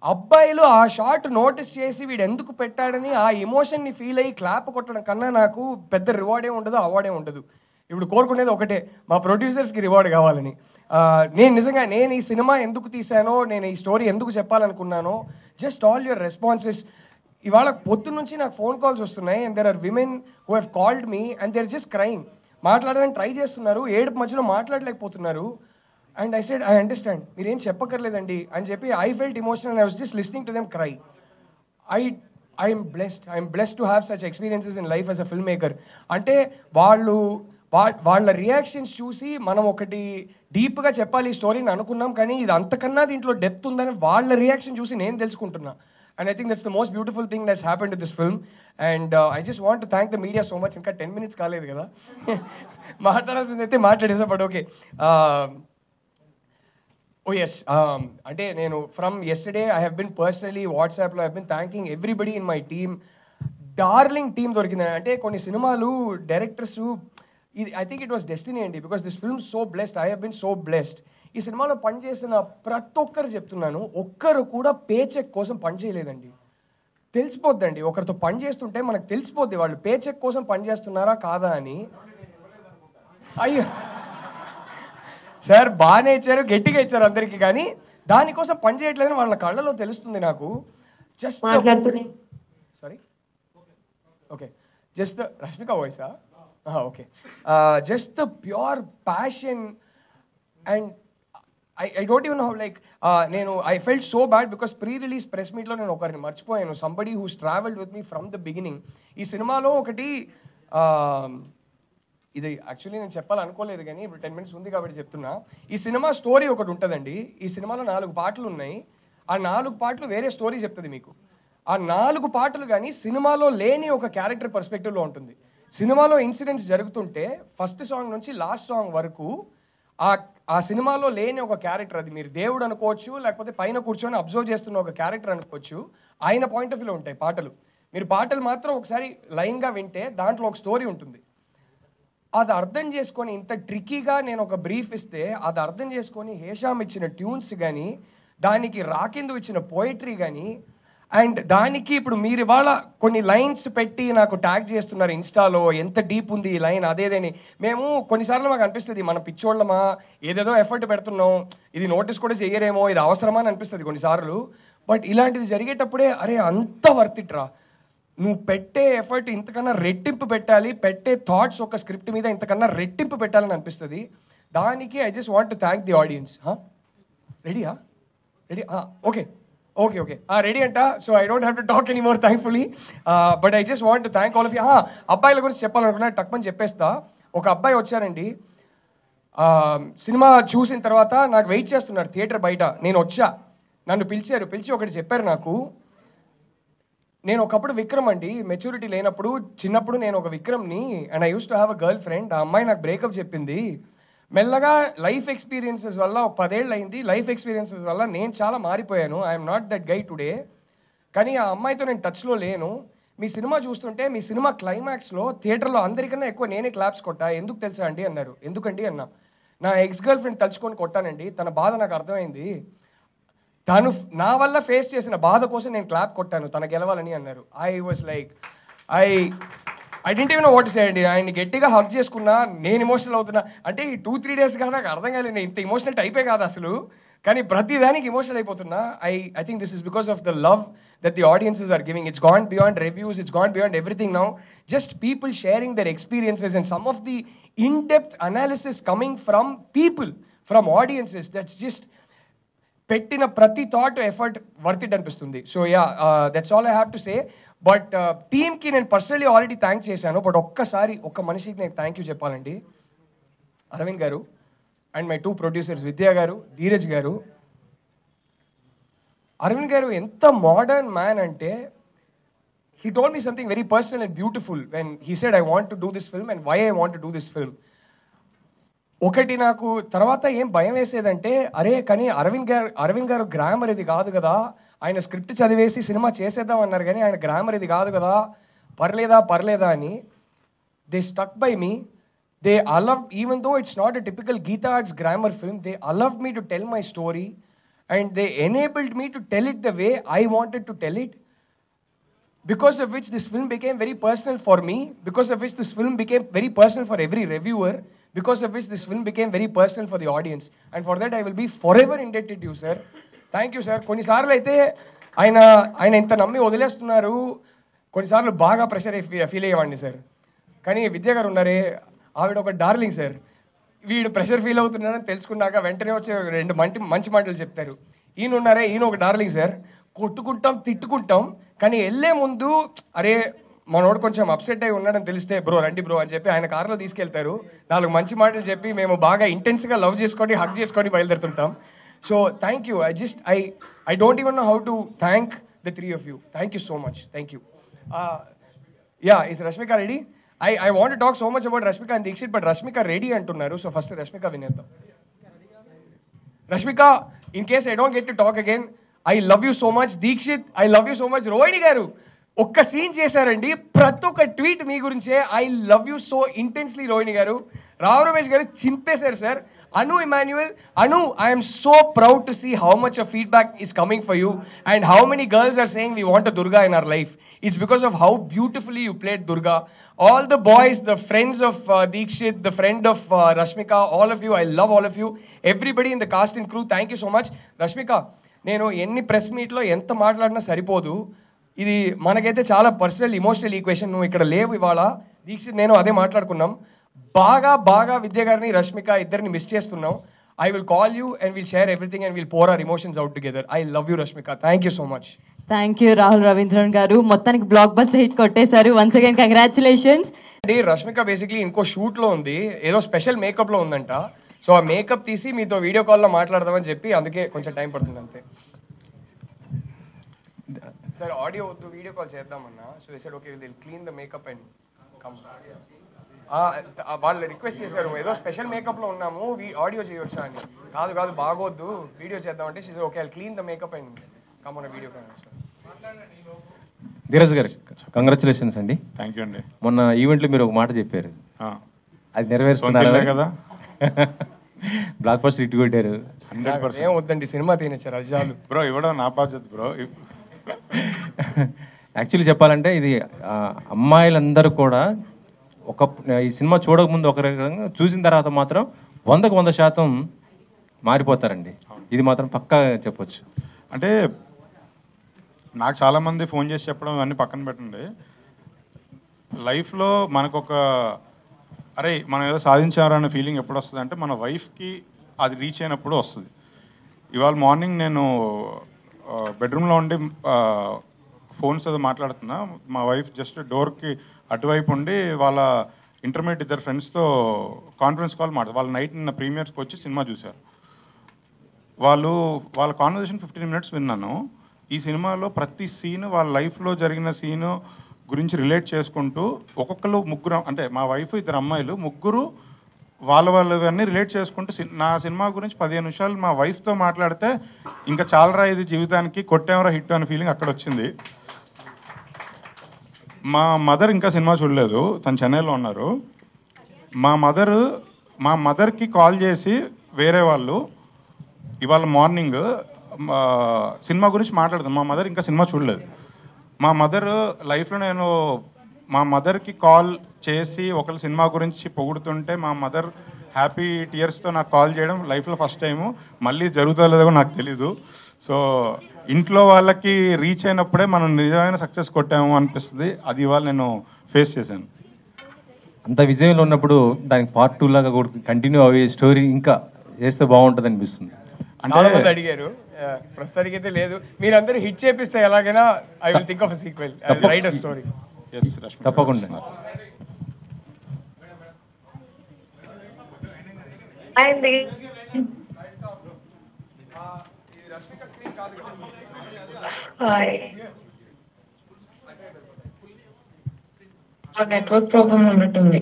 అబ్బాయిలు ఆ షాట్ నోటీస్ చేసి వీడు ఎందుకు పెట్టాడని ఆ ఎమోషన్ని ఫీల్ అయ్యి క్లాప్ కొట్టడం కన్నా నాకు పెద్ద రివార్డే ఉండదు, అవార్డే ఉండదు. ఇప్పుడు కోరుకునేది ఒకటే, మా ప్రొడ్యూసర్స్కి రివార్డ్ కావాలని. నేను ఈ సినిమా ఎందుకు తీశానో, నేను ఈ స్టోరీ ఎందుకు చెప్పాలనుకున్నానో, జస్ట్ ఆల్ యువర్ రెస్పాన్సెస్. ఇవాళ పొద్దున్న నుంచి నాకు ఫోన్ కాల్స్ వస్తున్నాయి, and there are women who have called me and they are just crying. మాట్లాడడానికి ట్రై చేస్తున్నారు, ఏడుపు మధ్యలో మాట్లాడలేకపోతున్నారు. And I said, I understand, మీరేం చెప్పక్కర్లేదండి అని చెప్పి I felt emotional. I was just listening to them cry. I'm blessed to have such experiences in life as a film maker. అంటే వాళ్ళ రియాక్షన్స్ చూసి మనం ఒకటి డీప్గా చెప్పాలి ఈ స్టోరీని అనుకున్నాం, కానీ ఇది అంతకన్నా దీంట్లో డెప్త్ ఉందని వాళ్ళ రియాక్షన్ చూసి నేను తెలుసుకుంటున్నా. And I think that's the most beautiful thing that's happened to this film. And I just want to thank the media so much. ఇంకా 10 minutes కాలేదు కదా, మాట్లాడాల్సింది అయితే మాట్లాడేసా. బట్ ఓకే, ఓ ఎస్, అంటే నేను from yesterday I have been personally వాట్సాప్లో I have been thanking everybody in my team. Darling team దొరికింది. అంటే కొన్ని సినిమాలు డైరెక్టర్స్, ఇది I think it was destiny అండి, because this film so blessed. I have been so blessed. ఈ సినిమాలో పనిచేసిన ప్రతి ఒక్కరు చెప్తున్నాను, ఒక్కరు కూడా పే చెక్ కోసం పనిచేయలేదండి. తెలిసిపోద్దండి, ఒకరితో పని చేస్తుంటే మనకు తెలిసిపోద్ది వాళ్ళు పే చెక్ కోసం పనిచేస్తున్నారా కాదా అని. అయ్యో సార్, బాగానే ఇచ్చారు, గట్టిగా ఇచ్చారు అందరికీ, కానీ దానికోసం పని చేయట్లేదని వాళ్ళ కళ్ళలో తెలుస్తుంది నాకు. Just sorry, okay, just Rashmika వాయిసా? Okay, just the pure passion. And I don't even know how, like, I felt so bad because pre-release press meet లో నేను ఒకరిని మర్చిపోయాను, somebody who's traveled with me from the beginning. ఈ సినిమాలో ఒకటి, ఇది యాక్చువల్లీ నేను చెప్పాలనుకోలేదు కానీ ఇప్పుడు 10 minutes ఉంది కాబట్టి చెప్తున్నా. ఈ సినిమా స్టోరీ ఒకటి ఉంటుందండి. ఈ సినిమాలో 4 పాటలు ఉన్నాయి. ఆ 4 పాటలు వేరే స్టోరీ చెప్తుంది మీకు. ఆ 4 పాటలు కానీ సినిమాలో లేని ఒక క్యారెక్టర్ పర్స్పెక్టివ్లో ఉంటుంది. సినిమాలో ఇన్సిడెంట్స్ జరుగుతుంటే ఫస్ట్ సాంగ్ నుంచి లాస్ట్ సాంగ్ వరకు ఆ సినిమాలో లేని ఒక క్యారెక్టర్, అది మీరు దేవుడు అనుకోవచ్చు, లేకపోతే పైన కూర్చొని అబ్జర్వ్ చేస్తున్న ఒక క్యారెక్టర్ అనుకోవచ్చు, ఆయన పాయింట్ ఆఫ్ వ్యూలో ఉంటాయి పాటలు. మీరు పాటలు మాత్రం ఒకసారి లైన్గా వింటే దాంట్లో ఒక స్టోరీ ఉంటుంది. అది అర్థం చేసుకొని ఇంత ట్రిక్కీగా నేను ఒక బ్రీఫ్ ఇస్తే అది అర్థం చేసుకొని హేషామ్ ఇచ్చిన ట్యూన్స్ కానీ దానికి రాకిందు ఇచ్చిన పోయిటరీ కానీ అండ్ దానికి ఇప్పుడు మీరు ఇవాళ కొన్ని లైన్స్ పెట్టి నాకు ట్యాగ్ చేస్తున్నారు ఇన్స్టాలో, ఎంత డీప్ ఉంది ఈ లైన్ అదేదని. మేము కొన్నిసార్లు మాకు అనిపిస్తుంది మన పిచ్చోళ్ళమా ఏదేదో ఎఫర్ట్ పెడుతున్నాం, ఇది నోటీస్ కూడా చెయ్యరేమో, ఇది అవసరమా అని అనిపిస్తుంది కొన్నిసార్లు. బట్ ఇలాంటిది జరిగేటప్పుడే అరే అంత వర్తిట్రా, నువ్వు పెట్టే ఎఫర్ట్ ఇంతకన్నా రెట్టింపు పెట్టాలి, పెట్టే థాట్స్ ఒక స్క్రిప్ట్ మీద ఇంతకన్నా రెట్టింపు పెట్టాలని అనిపిస్తుంది. దానికి I just want to thank the audience. రెడీయా? Ready? Okay okay okay ready అంట. So I don't have to talk any more thankfully, but I just want to thank all of you. అబ్బాయిల గురించి చెప్పాలనుకున్నా టక్మని చెప్పేస్తా. ఒక అబ్బాయి వచ్చారండి, సినిమా చూసిన తర్వాత నాకు వెయిట్ చేస్తున్నారు థియేటర్ బయట. నేను వచ్చా, నన్ను పిలిచి ఒకటి చెప్పారు నాకు. నేను ఒకప్పుడు విక్రమ్ అండి, మెచ్యూరిటీ లేనప్పుడు చిన్నప్పుడు నేను ఒక విక్రమ్ని, and I used to have a girlfriend. ఆ అమ్మాయి నాకు బ్రేకప్ చెప్పింది. మెల్లగా లైఫ్ ఎక్స్పీరియన్సెస్ వల్ల ఒక 10 ఏళ్ళు అయింది, లైఫ్ ఎక్స్పీరియన్సెస్ వల్ల నేను చాలా మారిపోయాను. I'm not that guy today. కానీ ఆ అమ్మాయితో నేను టచ్లో లేను. మీ సినిమా చూస్తుంటే మీ సినిమా క్లైమాక్స్లో థియేటర్లో అందరికన్నా ఎక్కువ నేనే క్లాప్స్ కొట్టా. ఎందుకు తెలుసా అండి అన్నారు. ఎందుకండి అన్నా. నా ఎక్స్ గర్ల్ ఫ్రెండ్ తలుచుకొని కొట్టానండి, తన బాధ నాకు అర్థమైంది. తను నా వల్ల ఫేస్ చేసిన బాధ కోసం నేను క్లాప్ కొట్టాను, తన గెలవాలని అన్నారు. I was like I didn't even know what to say అండి. ఆయన్ని గట్టిగా హగ్ చేసుకున్నా, నేను ఎమోషనల్ అవుతున్నా. అంటే ఈ 2-3 డేస్గా నాకు అర్థం కాలేదు, నేను ఇంత ఎమోషనల్ టైపే కాదు అసలు, కానీ ప్రతిదానికి ఎమోషనల్ అయిపోతున్నా. I think this is because of the love that the audiences are giving. It's gone beyond reviews, it's gone beyond everything now. Just people sharing their experiences and some of the in-depth analysis coming from people, from audiences, that's just పెట్టిన ప్రతి థాట్ ఎఫర్ట్ వర్త్ ఇట్ అనిపిస్తుంది. So yeah, that's all I have to say. But టీమ్కి నేను పర్సనలీ ఆల్రెడీ థ్యాంక్ చేశాను. బట్ ఒక్కసారి ఒక్క మనిషికి నేను థ్యాంక్ యూ చెప్పాలండి. అరవింద్ గారు అండ్ మై 2 ప్రొడ్యూసర్స్ విద్యా గారు, ధీరజ్ గారు. అరవింద్ గారు ఎంత మోడర్న్ మ్యాన్ అంటే, he told me something very personal and beautiful when he said I want to do this film and why I want to do this film. ఒకటి నాకు తర్వాత ఏం భయం వేసేదంటే, అరే కానీ అరవింద్ గారు గ్రామర్ ఇది కాదు కదా, ఆయన స్క్రిప్ట్ చదివేసి సినిమా చేసేద్దాం అన్నారు కానీ ఆయన గ్రామర్ ఇది కాదు కదా, పర్లేదా అని. They stuck by me. They allowed, even though it's not a typical Geeta Arts grammar film, they allowed me to tell my story and they enabled me to tell it the way I wanted to tell it, because of which this film became very personal for me, because of which this film became very personal for every reviewer, because of which this film became very personal for the audience, and for that I will be forever indebted to you, sir. Thank you, sir. కొన్నిసార్లు అయితే ఆయన ఇంత నమ్మి వదిలేస్తున్నారు, కొన్నిసార్లు బాగా ప్రెషర్ ఫీల్ అయ్యేవాడిని సార్. కానీ విద్య గారు ఉన్నారే, ఆవిడ ఒక డార్లింగ్ సార్. వీడు ప్రెషర్ ఫీల్ అవుతున్నారని తెలుసుకున్నాక వెంటనే వచ్చి 2 మంచి మాటలు చెప్తారు. ఈయన ఒక డార్లింగ్ సార్. కొట్టుకుంటాం, తిట్టుకుంటాం, కానీ వెళ్ళే ముందు అరే మనోడు కొంచెం అప్సెట్ అయి ఉన్నాడని తెలిస్తే బ్రో రండి బ్రో అని చెప్పి ఆయన కార్లో తీసుకెళ్తారు. 4 మంచి మాటలు చెప్పి మేము బాగా ఇంటెన్స్గా లవ్ చేసుకొని హగ్ చేసుకొని బయలుదేరుతుంటాం. So thank you. I don't even know how to thank the 3 of you. Thank you so much. Thank you. Yeah, is Rashmika ready? I want to talk so much about Rashmika and Deekshit, but Rashmika ready antunnaru. So first Rashmika vineddam. Rashmika, in case I don't get to talk again, I love you so much. Deekshit, I love you so much. Rohini garu ఒక్క సీన్ చేశారండి, ప్రతి ఒక్క ట్వీట్ మీ గురించే. I love you so intensely Rohini గారు. రావు రమేష్ గారు చింపేశారు sir. Anu Emmanuel, Anu, I am so proud to see how much of feedback is coming for you and how many girls are saying we want a Durga in our life. It's because of how beautifully you played Durga. All the boys, the friends of Deekshit, the friend of Rashmika, all of you, I love all of you. Everybody in the cast and crew, thank you so much. Rashmika, నేను ఎన్ని ప్రెస్ మీట్లో ఎంత మాట్లాడినా సరిపోదు. ఇది మనకైతే చాలా పర్సనల్ ఇమోషనల్ ఈక్వేషన్. నువ్వు ఇక్కడ లేవు ఇవాళ. దీక్షిత్ నేను అదే మాట్లాడుకున్నాం. బాగా విద్య గారిని, రష్మిక ఇద్దరిని మిస్ చేస్తున్నాం. I will call you and will share everything and will pour our emotions out together. I love you Rashmika. Thank you so much. Thank you Rahul Ravindran garu. మొత్తానికి బ్లాక్ బస్టర్ హిట్ కొట్టేశారు. Once again congratulations. Rashmika basically ఇంకో షూట్లో ఉంది, ఏదో స్పెషల్ మేకప్లో ఉందంట. సో ఆ మేకప్ తీసి మీతో వీడియో కాల్లో మాట్లాడదామని చెప్పి అందుకే కొంచెం టైం పడుతుంది అంతే. సార్ ఆడియో వద్దు, వీడియో కాల్ చేద్దామన్నా. So they said okay will clean the makeup and come. వాళ్ళు రిక్వెస్ట్ చేశారు, ఏదో స్పెషల్ మేకప్లో ఉన్నాము, ఆడియో చేయవచ్చా అని. కాదు బాగోద్దు, వీడియో చేద్దామంటే okay I clean the makeup and come on video call. Dheeraj గారు కంగ్రాచులేషన్స్ అండి. థ్యాంక్ యూ అండి. మొన్న ఈవెంట్లో మీరు ఒక మాట చెప్పారు, అది నెరవేరుస్తున్నారు సొంత ఇల్లే కదా. బ్లాక్ బస్టర్ ఇటు కొట్టారు. 100%. ఏం వద్దండి, సినిమా తినచ్చారు అది చాలు. బ్రో ఇవ్వడం నా బాధ్యత బ్రో. యాక్చువల్లీ చెప్పాలంటే ఇది అమ్మాయిలందరూ కూడా ఈ సినిమా చూడకముందు ఒక రకంగా, చూసిన తర్వాత మాత్రం 100% మారిపోతారండి. ఇది మాత్రం పక్కా చెప్పొచ్చు. అంటే నాకు చాలామంది ఫోన్ చేసి చెప్పడం అన్నీ పక్కన పెట్టండి, లైఫ్లో మనకొక అరే మనం ఏదో సాధించారన్న ఫీలింగ్ ఎప్పుడు వస్తుంది అంటే మన వైఫ్కి అది రీచ్ అయినప్పుడు వస్తుంది. ఇవాళ మార్నింగ్ నేను బెడ్రూమ్లో ఉండి ఫోన్స్ ఏదో మాట్లాడుతున్నా, మా వైఫ్ జస్ట్ డోర్కి అటువైపు ఉండి వాళ్ళ ఇంటర్మీడియట్ ఇద్దరు ఫ్రెండ్స్తో కాన్ఫరెన్స్ కాల్ మాట్లాడు. వాళ్ళు నైట్ నిన్న ప్రీమియర్స్కి వచ్చి సినిమా చూశారు. వాళ్ళ కాన్వర్జేషన్ 15 minutes విన్నాను. ఈ సినిమాలో ప్రతి సీను వాళ్ళ లైఫ్లో జరిగిన సీను గురించి రిలేట్ చేసుకుంటూ ఒక్కొక్కరు ముగ్గురు, అంటే మా వైఫ్ ఇద్దరు అమ్మాయిలు ముగ్గురు వాళ్ళవన్నీ రిలేట్ చేసుకుంటూ నా సినిమా గురించి 15 నిమిషాలు మా వైఫ్తో మాట్లాడితే ఇంకా చాలరా ఇది జీవితానికి, కొట్టేమరా హిట్ అనే ఫీలింగ్ అక్కడ వచ్చింది. మా మదర్ ఇంకా సినిమా చూడలేదు, తను చెన్నైలో ఉన్నారు. మా మదర్కి కాల్ చేసి వేరే వాళ్ళు ఇవాళ మార్నింగ్ సినిమా గురించి మాట్లాడదాం. మా మదర్ ఇంకా సినిమా చూడలేదు. మా మదర్ లైఫ్లో నేను మా మదర్కి కాల్ చేసి ఒకళ్ళ సినిమా గురించి పొగుడుతుంటే మా మదర్ హ్యాపీ టీయర్స్తో నాకు కాల్ చేయడం లైఫ్లో ఫస్ట్ టైము. మళ్ళీ జరుగుతుందో నాకు తెలీదు. సో ఇంట్లో వాళ్ళకి రీచ్ అయినప్పుడే మనం నిజమైన సక్సెస్ కొట్టాము అనిపిస్తుంది. అది ఇవాళ నేను ఫేస్ చేశాను. అంత విజయంలో ఉన్నప్పుడు దానికి పార్ట్ 2 లాగా కూడా కంటిన్యూ అయ్యే స్టోరీ ఇంకా చేస్తే బాగుంటుంది అనిపిస్తుంది. చాలా మంది అడిగారు, ప్రస్తుతానికి అయితే లేదు. మీరందరూ హిట్ చేపిస్తే ఎలాగైనా I will think of a sequel, I will write a story. తప్పకుండా. నెట్వర్క్ ప్రాబ్లం ఉన్నట్టుంది.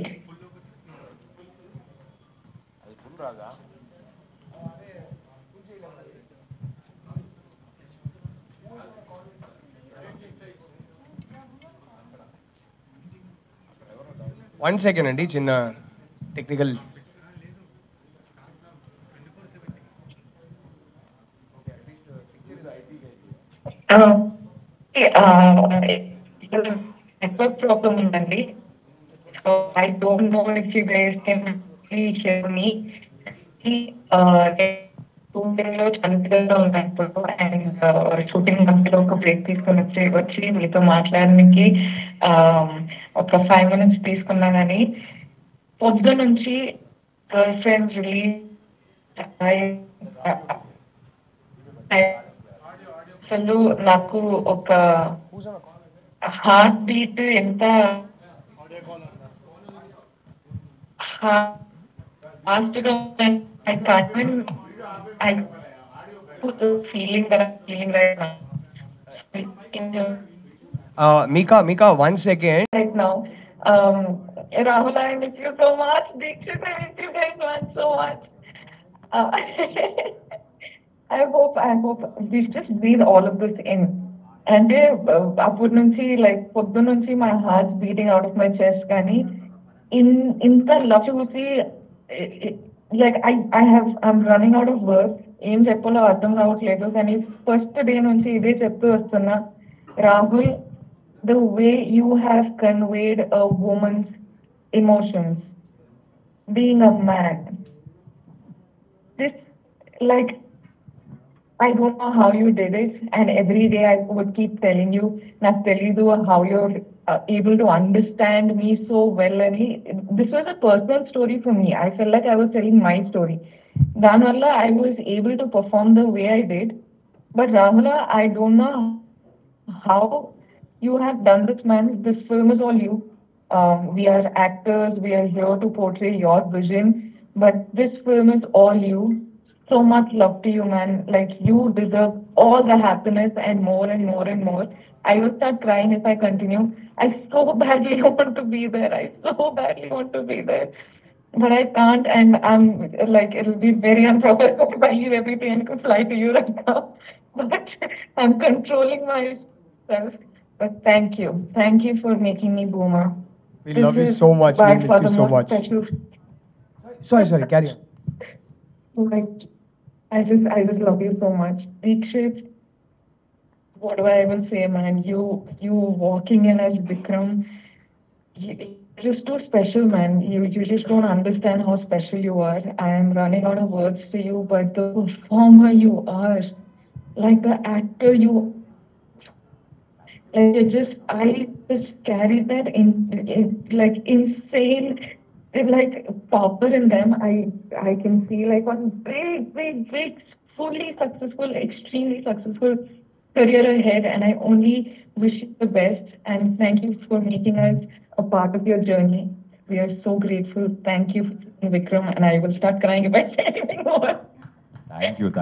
వన్ సెకండ్ అండి, చిన్న టెక్నికల్. నెట్వర్క్ ప్రాబ్లం ఉందండి. So I don't know if you guys can please share me. Shooting లో చంద్రగా ఉన్నప్పుడు అండ్ షూటింగ్ మధ్యలో ఒక బ్రేక్ తీసుకొని వచ్చి మీతో మాట్లాడడానికి ఒక 5 minutes తీసుకున్నా కానీ పొద్దు నుంచి గర్ల్ ఫ్రెండ్స్ రిలీజ్ అసలు నాకు ఒక హార్ట్ బీట్ ఎంత ఫాస్ట్ గా I can't even put the feeling that I'm feeling right now. Mika, 1 second. Right now, Rahul, I miss you so much. Dikshit, I miss you guys so much. I hope we just breathe all of this in. And అప్పటి నుంచి like పొద్దు నుంచి my heart's beating out of my chest. కానీ ఇంత లవ్ చూసి like I'm running out of words. ఏం చెప్పాలో అర్థం కావట్లేదు. కానీ ఫస్ట్ డే నుంచి ఇదే చెప్తూ వస్తున్నా, Rahul, the way you have conveyed a woman's emotions, being a man, this, like, I don't know how you did it, and every day I would keep telling you, నాకు తెలీదు how you're able to understand me so well. And this was a personal story for me. I felt like I was telling my story. Danwalla, I was able to perform the way I did. But Rahula, I don't know how you have done this, man. This film is all you. We are actors. We are here to portray your vision. But this film is all you. So much love to you, man. Like, you deserve all the happiness and more and more and more. I will start crying if I continue. I so badly want to be there. I so badly want to be there. But I can't, and I'm like, it'll be very improper if I leave everything and could fly to you right now. But I'm controlling myself. But thank you. Thank you for making me Boomer. We love you so much. We miss you so much. Sorry, carry on. Like, I just love you so much. Dikshit, what do I even say, man? You walking in as Vikram, you're just too special, man. You just don't understand how special you are. I am running out of words for you, but the performer you are, like the actor you, like I just carried that in like insane, like power in them. I can see like one big, fully successful, extremely successful career ahead, and I only wish you the best. And thank you for making us a part of your journey. We are so grateful. Thank you, Vikram, and I will start crying if I say anything more. Thank you so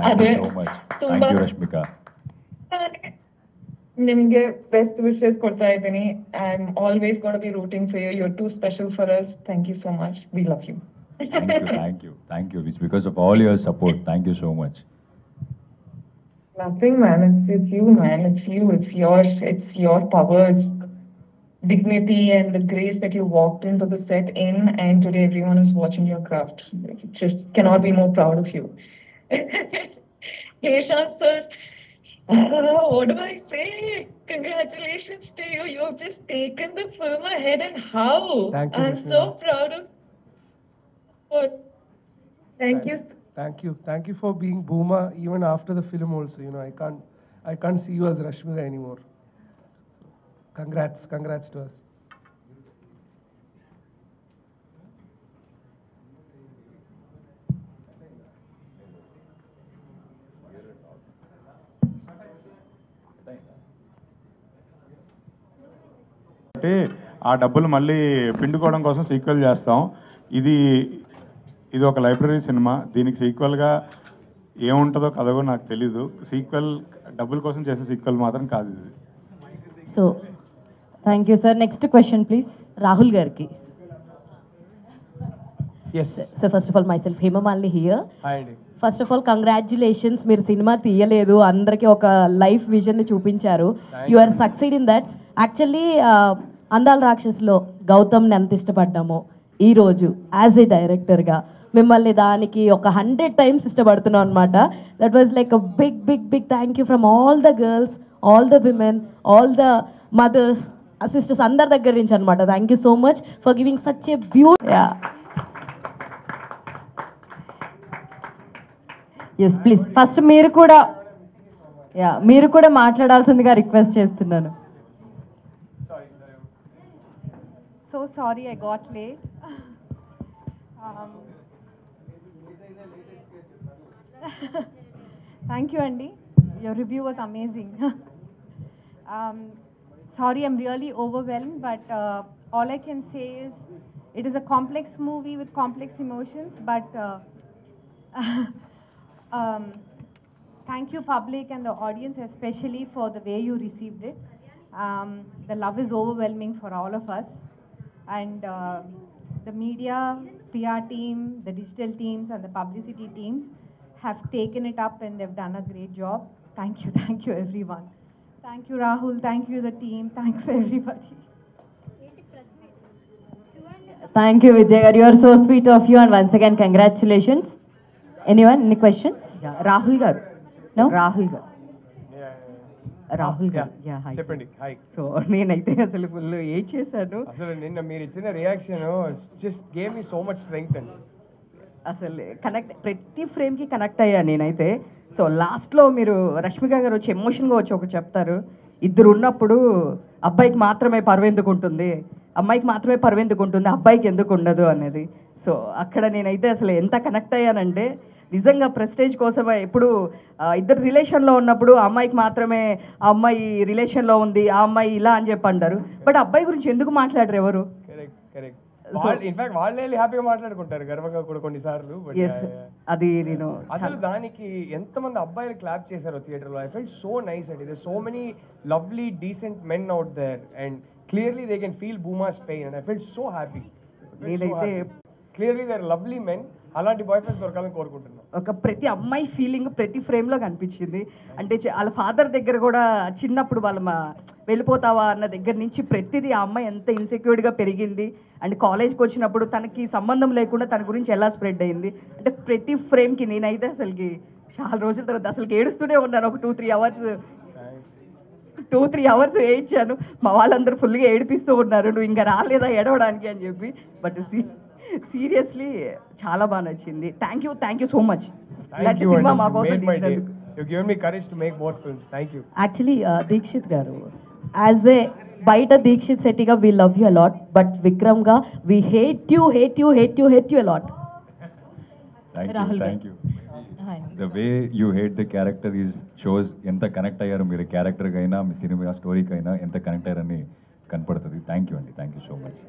much. Thank you, Rashmika. ನಿಮಗೆ ಬೆಸ್ಟ್ ವಿಶಸ್ ಕೊಡ್ತಾ ಇದ್ದೀನಿ. I am always gonna be rooting for you. You are too special for us. Thank you so much. We love you. Thank you. It's because of all your support. Thank you so much. Nothing, man. It's you, man. It's you. It's your power. It's dignity and the grace that you walked into the set in, and today everyone is watching your craft. Just cannot be more proud of you. Hey, Shan sir. What do I say? Congratulations to you. You have just taken the film ahead, and how? Thank you, I'm so proud of you. Thank you. Thank you for being Bhuma even after the film also. You know, I can't see you as Rashmika anymore. Congrats to us. అంటే ఆ డబ్బులు మళ్ళీ పిండుకోవడం కోసం సీక్వెల్ చేస్తాం. ఇది ఒక లైబ్రరీ సినిమా. దీనికి సీక్వెల్గా ఏముంటుందో కథ కూడా నాకు తెలీదు. సీక్వెల్ డబ్బుల కోసం చేసే సీక్వెల్ మాత్రం కాదు ఇది. So thank you sir. Next question please Rahul గారికి. So first of all myself Hemamalini here. First of all congratulations. మీరు సినిమా తీయలేదు, అందరికీ ఒక లైఫ్ విజన్ని చూపించారు. You are succeed in that. Actually అందాల రాక్షస్లో గౌతమ్ని ఎంత ఇష్టపడ్డామో ఈరోజు యాజ్ ఏ డైరెక్టర్గా మిమ్మల్ని దానికి ఒక 100 times ఇష్టపడుతున్నాం అనమాట. That was like a big thank you from all the girls, all the women, all the mothers, sisters అందరి దగ్గర నుంచి అనమాట. Thank you so much for giving such a yes please first మీరు కూడా మాట్లాడాల్సిందిగా రిక్వెస్ట్ చేస్తున్నాను. So sorry I got late. Thank you, Andy. Your review was amazing. Sorry, I'm really overwhelmed, but all I can say is it is a complex movie with complex emotions, but thank you, public and the audience, especially for the way you received it. The love is overwhelming for all of us. And the media, PR team, the digital teams and the publicity teams have taken it up and they've done a great job. Thank you everyone. Thank you Rahul, thank you the team, thanks everybody. Thank you Vidya garu, you are so sweet of you and once again congratulations. Anyone, any questions? Yeah, Rahul garu. No? Rahul garu. చెప్పండి. హాయ్. సో నేనైతే అసలు ఫుల్ ఏం చేశాను. అసలు నిన్న మీరు ఇచ్చిన reaction just gave me so much strength అండి. అసలు ప్రతి ఫ్రేమ్కి కనెక్ట్ అయ్యా నేనైతే. సో లాస్ట్లో మీరు రష్మిక గారు వచ్చి ఎమోషన్గా వచ్చి ఒకటి చెప్తారు, ఇద్దరు ఉన్నప్పుడు అబ్బాయికి మాత్రమే పరువెందుకు ఉంటుంది, అమ్మాయికి మాత్రమే పరువెందుకు ఉంటుంది, అబ్బాయికి ఎందుకు ఉండదు అనేది. సో అక్కడ నేనైతే అసలు ఎంత కనెక్ట్ అయ్యానంటే నిజంగా ప్రెస్టేజ్ కోసమే ఎప్పుడు ఇద్దరు రిలేషన్లో ఉన్నప్పుడు అమ్మాయికి మాత్రమే ఆ అమ్మాయి రిలేషన్లో ఉంది, ఆ అమ్మాయి ఇలా అని చెప్పి అంటారు. బట్ అబ్బాయి గురించి ఎందుకు మాట్లాడరు ఎవరు? ఇన్ఫాక్ట్ వాళ్ళే హ్యాపీగా మాట్లాడుకుంటారు గర్వంగా కూడా కొన్నిసార్లు. అది నేను అసలు దానికి ఎంతమంది అబ్బాయిలు క్లాప్ చేశారో థియేటర్లో. ఐ ఫెల్ట్ సో నైస్ అండి. There so many lovely decent men out there and clearly they can feel Bhuma's pain and I felt so happy. నేనైతే clearly they are lovely men అలాంటి బాయ్ ఫ్రెండ్స్ దొరకాలని కోరుకుంటున్నాను. ఒక ప్రతి అమ్మాయి ఫీలింగ్ ప్రతి ఫ్రేమ్లో కనిపించింది. అంటే వాళ్ళ ఫాదర్ దగ్గర కూడా చిన్నప్పుడు వెళ్ళిపోతావా అన్న దగ్గర నుంచి ప్రతిదీ ఆ అమ్మాయి ఎంత ఇన్సెక్యూర్డ్గా పెరిగింది అండ్ కాలేజ్కి వచ్చినప్పుడు తనకి సంబంధం లేకుండా తన గురించి ఎలా స్ప్రెడ్ అయింది అంటే ప్రతి ఫ్రేమ్కి నేనైతే అసలుకి చాలా రోజుల తర్వాత అసలుకి ఏడుస్తూనే ఉన్నాను. ఒక 2-3 అవర్స్ ఏడ్చాను. మా వాళ్ళందరూ ఫుల్గా ఏడిపిస్తూ ఉన్నారు, నువ్వు ఇంకా రాలేదా ఏడవడానికి అని చెప్పి. బట్ సీరియస్లీ చాలా బాగా నచ్చింది. Thank you so much. Cinema మా కోసం తీసినందుకు. You give me courage to make more films. Thank you. Actually Dikshit గారు, యాజ్ ఏ బయట దీక్షిత్ శెట్టిగా we love you a lot, but విక్రమ్గా we hate you a lot. Thank you. The way you hate the character is shows ఎంత కనెక్ట్ అయ్యారు మీరు క్యారెక్టర్కి అయినా మీ సినిమా స్టోరీకి అయినా ఎంత కనెక్ట్ అయ్యారని కనపడుతుంది. థ్యాంక్ యూ అండి, thank you so much.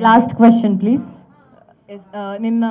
Last question please. నిన్న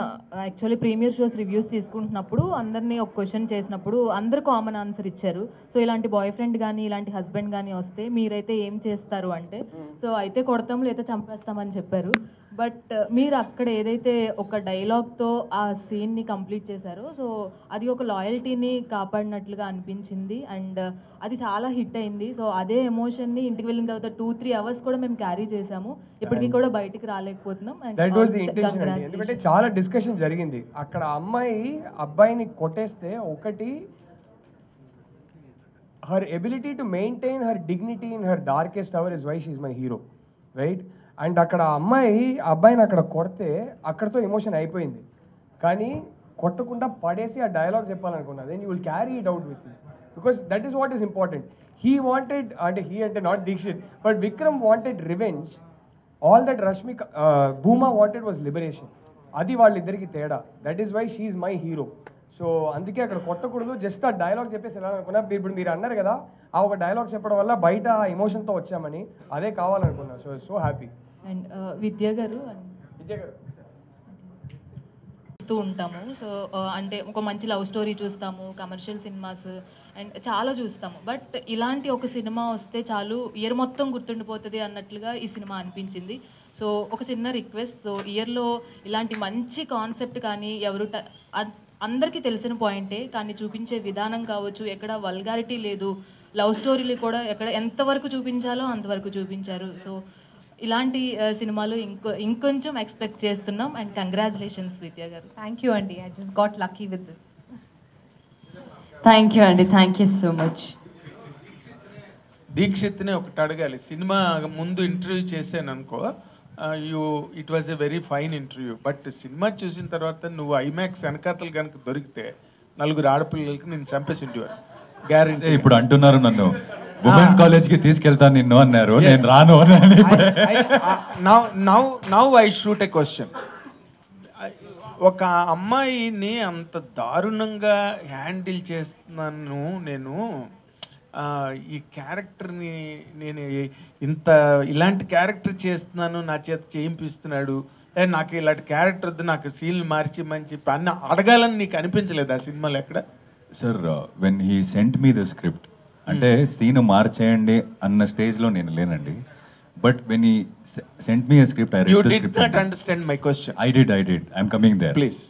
యాక్చువల్లీ ప్రీమియర్ షోస్ రివ్యూస్ తీసుకుంటున్నప్పుడు అందరినీ ఒక క్వశ్చన్ చేసినప్పుడు అందరు కామన్ ఆన్సర్ ఇచ్చారు. సో ఇలాంటి బాయ్ ఫ్రెండ్ కానీ ఇలాంటి హస్బెండ్ కానీ వస్తే మీరైతే ఏం చేస్తారు అంటే, సో అయితే కొడతాం లేదా చంపేస్తామని చెప్పారు. బట్ మీరు అక్కడ ఏదైతే ఒక డైలాగ్తో ఆ సీన్ని కంప్లీట్ చేశారో, సో అది ఒక లాయల్టీని కాపాడినట్లుగా అనిపించింది అండ్ అది చాలా హిట్ అయింది. సో అదే ఎమోషన్ని ఇంటికి వెళ్ళిన తర్వాత 2-3 అవర్స్ కూడా మేము క్యారీ చేసాము. ఇప్పటికీ కూడా బయటికి రాలేకపోతున్నాం. దట్ వాస్ ది ఇంటెన్షన్ అండి. ఎందుకంటే చాలా డిస్కషన్ జరిగింది అక్కడ. అమ్మాయి అబ్బాయిని కొట్టేస్తే ఒకటి her ability to maintain her dignity in her darkest hour is why she is my hero, right? And అక్కడ అబ్బాయిని అక్కడ కొడితే అక్కడతో ఎమోషన్ అయిపోయింది. కానీ కొట్టకుండా పడేసి ఆ డైలాగ్ చెప్పాలనుకున్నా, then you will carry it out with you because that is what is important. He wanted అంటే not Dikshit but Vikram wanted revenge. All that Bhuma wanted was liberation. అది వాళ్ళిద్దరికి తేడా. That is why she is my hero. So అందుకే అక్కడ కొట్టకూడదు, జస్ట్ ఆ డైలాగ్ చెప్పేసి వెళ్ళాలనుకున్నా. ఇప్పుడు మీరు అన్నారు కదా, ఆ ఒక డైలాగ్ చెప్పడం వల్ల బయట ఎమోషన్తో వచ్చామని, అదే కావాలనుకున్నా. So happy. అండ్ విద్య గారు చూస్తూ ఉంటాము. సో అంటే ఒక మంచి లవ్ స్టోరీ చూస్తాము, కమర్షియల్ సినిమాస్ అండ్ చాలా చూస్తాము. బట్ ఇలాంటి ఒక సినిమా వస్తే చాలు ఇయర్ మొత్తం గుర్తుండిపోతుంది అన్నట్లుగా ఈ సినిమా అనిపించింది. సో ఒక చిన్న రిక్వెస్ట్, సో ఇయర్లో ఇలాంటి మంచి కాన్సెప్ట్ కానీ అందరికీ తెలిసిన పాయింటే, కానీ చూపించే విధానం కావచ్చు, ఎక్కడ వల్గారిటీ లేదు, లవ్ స్టోరీలు కూడా ఎక్కడ ఎంతవరకు చూపించాలో అంతవరకు చూపించారు. సో ఇలాంటి సినిమాలు ఇంకొంచెం ఎక్స్పెక్ట్ చేస్తున్నాం. అండ్ కంగ్రాచులేషన్స్ విద్యా గారు. థ్యాంక్ యూ అండి. I just got lucky with this. Thank you అండి, థ్యాంక్ యూ సో మచ్. దీక్షిత్ని ఒకటి అడగాలి. సినిమా ముందు ఇంటర్వ్యూ చేశాను అనుకో, it was a very fine interview. But cinema చూసిన తర్వాత నువ్వు ఐమాక్స్ వెనకాతలు కనుక దొరికితే 4 ఆడపిల్లలకి నేను చంపేసి ఉండేవారు గ్యారెంటీ. ఇప్పుడు అంటున్నారు నన్ను ఉమెన్ కాలేజ్ కి తీసుకెళ్తాను నిన్ను అన్నారు, నేను రాను. Now I shoot a question. ఒక అమ్మాయిని అంత దారుణంగా హ్యాండిల్ చేస్తున్నాను నేను, ఈ క్యారెక్టర్ని నేను ఇలాంటి క్యారెక్టర్ చేస్తున్నాను, నా చేత చేయింపిస్తున్నాడు, నాకు ఇలాంటి క్యారెక్టర్ వద్దు, నాకు సీన్లు మార్చిమని చెప్పి అన్న అడగాలని నీకు అనిపించలేదు ఆ సినిమాలో ఎక్కడ? Sir when he sent me the script, అంటే సీన్ మార్చేయండి అన్న స్టేజ్లో నేను లేనండి. But when he sent me a script, I read the script. You did not understand my question. I did. I'm coming there. Please.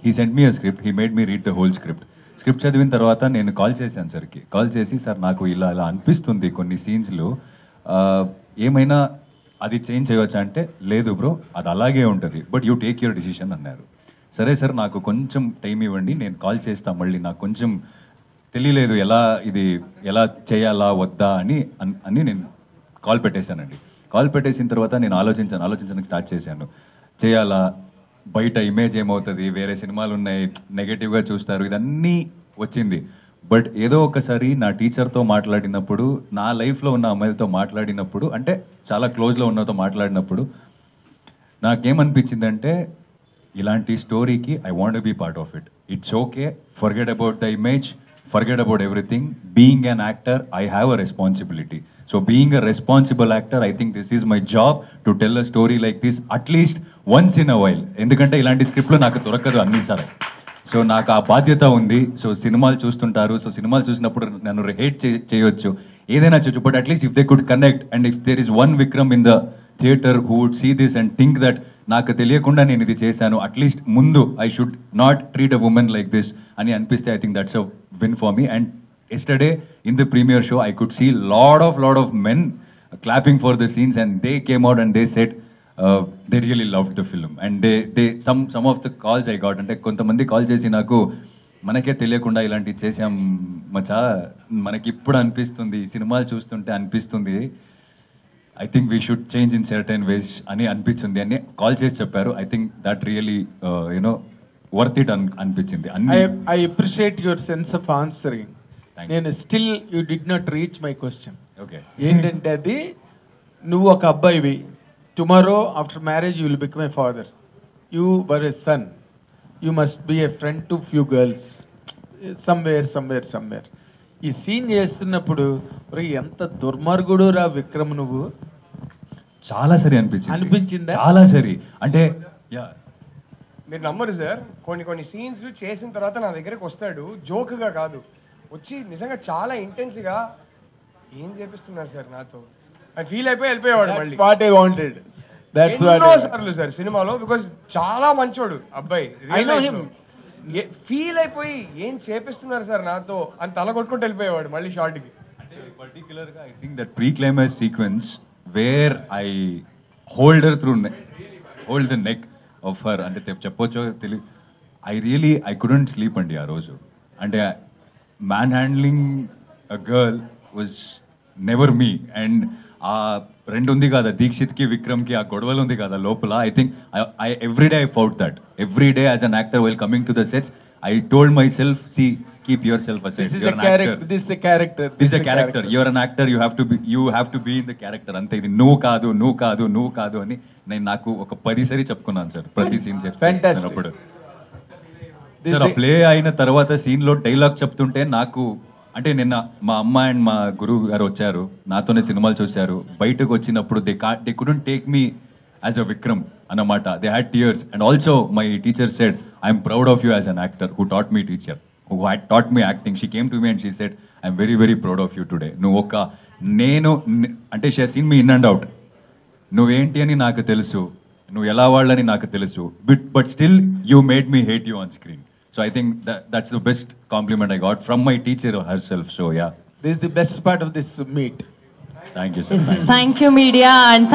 He sent me a script. He made me read the whole script. Script చదివిన తర్వాత నేను కాల్ చేశాను సార్కి. కాల్ చేసి, సార్ నాకు ఇలా అనిపిస్తుంది కొన్ని సీన్స్లో, ఏమైనా అది చేంజ్ చేయవచ్చా అంటే, లేదు బ్రో అది అలాగే ఉంటుంది, but you take your decision అన్నారు. సరే సార్ నాకు కొంచెం టైం ఇవ్వండి, నేను కాల్ చేస్తాను మళ్ళీ, నాకు కొంచెం తెలియలేదు ఎలా చేయాలా వద్దా అని నేను కాల్ పెట్టేశానండి. కాల్ పెట్టేసిన తర్వాత నేను ఆలోచించడానికి స్టార్ట్ చేశాను. చేయాలా, బయట ఇమేజ్ ఏమవుతుంది, వేరే సినిమాలు ఉన్నాయి, నెగటివ్గా చూస్తారు, ఇదన్నీ వచ్చింది. బట్ ఏదో ఒకసారి నా టీచర్తో మాట్లాడినప్పుడు, నా లైఫ్లో ఉన్న అమ్మాయిలతో మాట్లాడినప్పుడు, అంటే చాలా క్లోజ్లో ఉన్నతో మాట్లాడినప్పుడు నాకేమనిపించిందంటే, ఇలాంటి స్టోరీకి I want be part of it. It's okay, forget about the image, forget about everything. Being an actor, I have a responsibility. So being a responsible actor, I think this is my job to tell a story like this at least once in a while. ఎందుకంటే ఇలాంటి స్క్రిప్ట్లు నాకు దొరకదు అన్నిసారి. సో నాకు ఆ బాధ్యత ఉంది. సో సినిమాలు చూస్తుంటారు, సో సినిమాలు చూసినప్పుడు నన్ను హేట్ చేయొచ్చు, ఏదైనా చేయొచ్చు, but at least if they could connect and if there is one Vikram in the theatre who would see this and think that నాకు తెలియకుండా నేను ఇది చేశాను, అట్లీస్ట్ ముందు I should not treat a woman like this అని అనిపిస్తే I think that's a win for me. And yesterday in the premiere show I could see lot of men clapping for the scenes, and they came out and they said they really loved the film. And they some of the calls I got, అంటే కొంతమంది కాల్ చేసి నాకు మనకే తెలియకుండా ఇలాంటివి చేసాం మచా, మనకి ఇప్పుడు అనిపిస్తుంది, సినిమాలు చూస్తుంటే అనిపిస్తుంది I think we should change in certain ways అని అనిపించింది అని కాల్ చేసి చెప్పారు. I think that really you know worth it అనిపించింది. I appreciate your sense of answering. నేను still you did not reach my question. Okay, ఏంటంటే అది నువ్వు ఒక అబ్బాయివి, tomorrow after marriage you will become a father, you were a son, you must be a friend to few girls somewhere. ఈ సీన్ చేస్తున్నప్పుడు ఎంత దుర్మార్గుడు రా విక్రమ్ నువ్వు, చాలా సరి అనిపించిందా? చాలా సరి. అంటే మీరు నమ్మరు సార్, కొన్ని సీన్స్ చేసిన తర్వాత నా దగ్గరకు వస్తాడు, జోక్గా కాదు, వచ్చి నిజంగా చాలా ఇంటెన్స్గా ఏం చేపిస్తున్నారు సార్ నాతో అని ఫీల్ అయిపోయి వెళ్ళిపోయేవాడు. మళ్ళీ what I wanted, that's what ఎన్నో సార్లు సార్ సినిమాలో, బికాజ్ చాలా మంచోడు అబ్బాయి, ఫీల్ అయిపోయి ఏం చేపిస్తున్నారు సార్ నాతో అని తల కొట్టుకుంటూ వెళ్ళిపోయేవాడు మళ్ళీ షార్ట్కి. పర్టికులర్గా I think that pre-climax sequence where I hold the neck of her, అంటే చెప్పొచ్చో తెలియదు, ఐ కుడెంట్ స్లీప్ అండి ఆ రోజు. అంటే man handling a girl was never me. And ఆ రెండు ఉంది కదా, దీక్షిత్కి విక్రమ్కి ఆ గొడవలు ఉంది కదా లోపల, I think I everyday I fought that. Everyday as an actor while coming to the sets I told myself, see keep yourself aside, this is a character, your an actor, you have to be in the character, అంతే. ఇది నువ్వు కాదు అని నేను నాకు ఒక పరిసరి చెప్పుకున్నాను సార్ ప్రతి సీన్ చేసినప్పుడు. సార్ ఆ ప్లే అయిన తర్వాత సీన్లో డైలాగ్ చెప్తుంటే నాకు, అంటే నిన్న మా అమ్మ అండ్ మా గురువు గారు వచ్చారు, నాతోనే సినిమాలు చూశారు, బయటకు వచ్చినప్పుడు they couldn't take me as a Vikram అన్నమాట. They had tears. And also my teacher said I'm proud of you as an actor who taught me teacher, who had taught me acting. She came to me and she said I'm very proud of you today. నువ్వు అంటే she has seen me in and out, నువ్వేంటి అని నాకు తెలుసు, నువ్వు ఎలా వాళ్ళని నాకు తెలుసు, but still you made me hate you on screen. So I think that's the best compliment I got from my teacher herself. So yeah, this is the best part of this meet. Thank you, sir. Thank you, media, and